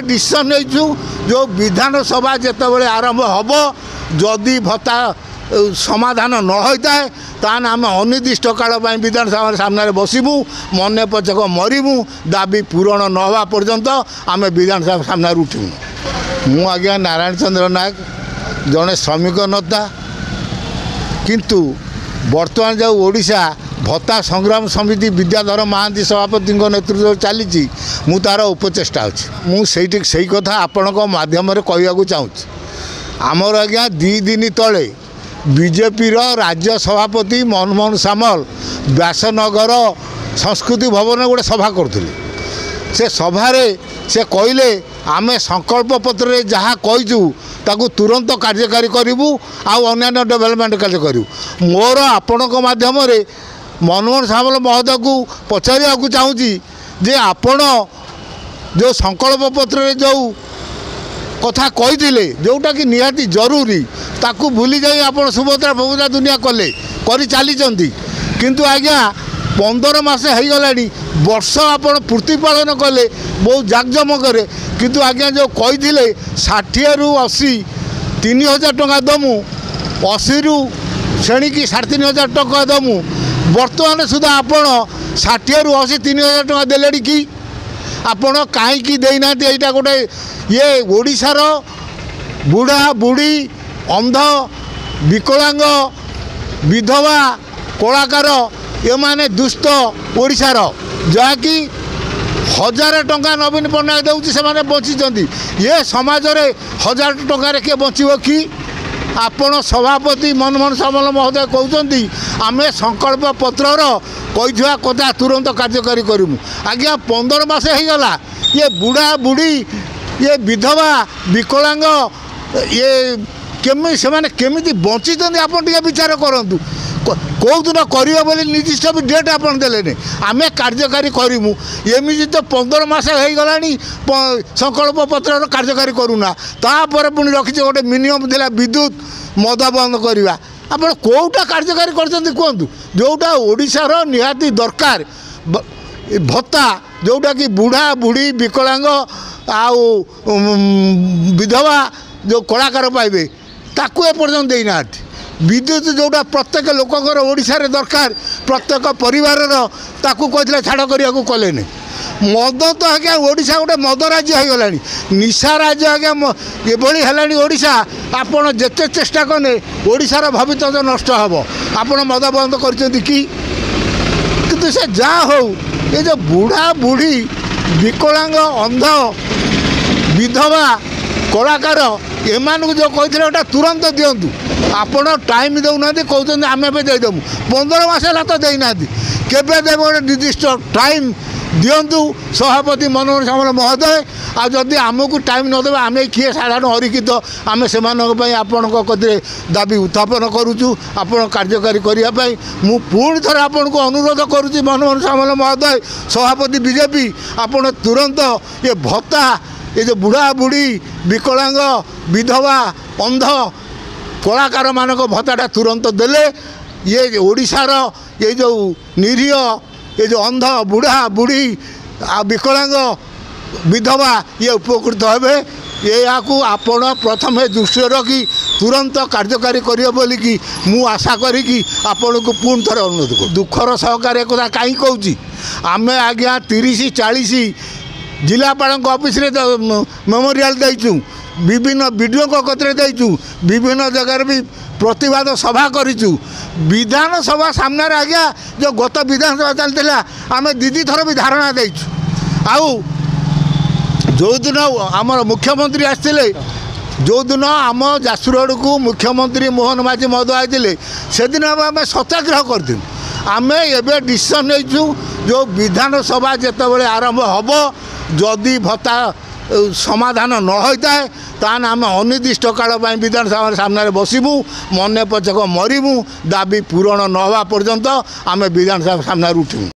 Decision नहीं जो विधानसभा जितेबाला आरंभ हम जदि भत्ता समाधान न होता है तान आम अनिर्दिष्ट काल विधानसभा सामने बसबू मन पचक मरबू दाबी पूरण न हवा पर्यंत आम विधानसभा सामने उठू। मु आज्ञा नारायण चंद्र नायक जड़े श्रमिक नेता किंतु बर्तमान जो ओडिशा भत्ता संग्राम समिति विद्याधर महांती सभापति नेतृत्व चली मु तार उपचेष्टा अच्छी मुझे से कथा आपण मध्यम कहूँ चाहूँ आमर आज्ञा 2 दिन तले बीजेपी राज्य सभापति मनमोहन सामल व्यासनगर संस्कृति भवन गोटे सभा करुले से सभारे से कहले आमे संकल्प पत्र जहाँ कहीचु ताकू तुरंत कार्यकारी करूँ आन्य डेभलपमेंट कार्य करूँ। मोर आपण मध्यम मनमोहन सामल महोदय को पचारा चाहूँगी जे आपण जो संकल्प पत्र जो कथा कही जोटा कि निहाती जरूरी ताकू भूली जाई आपण सुभद्रा फभद्रा दुनिया कले कर चली किंतु आज्ञा 15 मास हो गला वर्ष आपण पूर्ति पालन कले बहुत जाकजमक किंतु आज्ञा जो कही 60 रु 80 3000 टंका दमु 80 रु श्रेणी 3500 टंका दमु बर्तमान सुधा आपण 60 रु 80 3000 टंका देले कि आपण कहीं देना यहाँ गोटे ये ओडिशार बुढ़ा बुढ़ी अंध विकलांग विधवा कलाकार ये माने दुष्ट ओडिशार जहाँकि 1000 टंका नवीन पट्टनायक देउछि से बंची ये समाज रे 1000 टंका किए बचब कि आपण सभापति मनमोहन सामल महोदय कहते आम संकल्प पत्रर कही कथा तुरंत कार्यकारी करूँ। आज्ञा 15 मास हो गला ये बुढ़ा बुढ़ी ये विधवा विकलांग ये केमी से केमी बंची आप विचार करूँ कौ दिन करेंगे बोली निर्दिष्ट भी डेट आप देने आम कार्यकारी करूँ एमती तो 15 मास हो गला संकल्प पत्र कार्यकारी करूना तापर पुणी रखी गोटे मिनिमम था विद्युत मद बंद करवा आप कौटा कार्यकारी कहतु जोटा ओडिशार निहाती दरकार भत्ता जोटा कि बुढ़ा बुढ़ी विकलांग आउ विधवा जो कलाकार पाइबे ताकू एपर्यंत देना विद्युत जोटा प्रत्येक लोकंर ओडिशा रे दरकार प्रत्येक परिवार ताकू कहते छाड़ करने को कले मद तो आज्ञा ओडिशा गोटे मद राज्य हो गला निशा राज्य आज्ञा एभली है ओडिशा आपड़ जिते चेष्टा कले ओडिशार भविष्य नष्ट हम आपड़ मद बंद कर किंतु से जहाँ हो ये जो बुढ़ा बुढ़ी विकलांग अंध विधवा कलाकार एमानू जो कहते तुरंत दिंतु आपण टाइम देना कहते आम देदेमु 15 मास है तो देना केवे देव गोटे निर्दिष्ट टाइम दिंतु सभापति मनोहर सामल महोदय आदि आमको टाइम नदे आम किए साधारण हरिकित आम से आपण कदे दाबी उत्थापन करुचु आपण कार्यकारी करने मु पुणी थर आपण को अनुरोध करुच्ची मनोहर सामल महोदय सभापति बीजेपी आपण तुरंत ये भत्ता ये जो बुढ़ा बुढ़ी विकलांग विधवा अंध कलाकार मान भत्ताटा तुरंत देले ये ओडिशार ये जो निरीह ये जो अंध बुढ़ा बुढ़ी विकलांग विधवा ये उपकृत हे या आपण प्रथम दृष्टि रखी तुरंत कार्यकारी करियो बोली कि मु आशा करी कि आपण को पुणी थर अनुरोध कर दुखर सहकार कथा कहीं कहूँ आम आज्ञा 30-40 जिलापाल ऑफिस रे मेमोरियल देचु विभिन्न वीडियो कतरे देचु विभिन्न जगह भी प्रतिवाद सभा करूँ विधानसभा सामने आज्ञा जो गत विधानसभा चलता आम दीदी थर भी धारणा देचु आउ जो दिन आमर मुख्यमंत्री आसते जो दिन आम जाजपुर को मुख्यमंत्री मोहन माझी महोदय आते से दिन आम सत्याग्रह करूँ आम एवं डिसीजन नहीं जो विधानसभा जितेबाला आरंभ हम जदि भत्ता समाधान न होता है तान आम अनिर्दिष्ट काल विधानसभा सामने बसबू मन पचक मरबू दाबी पूरण न हवा पर्यंत आम विधानसभा सामने उठू।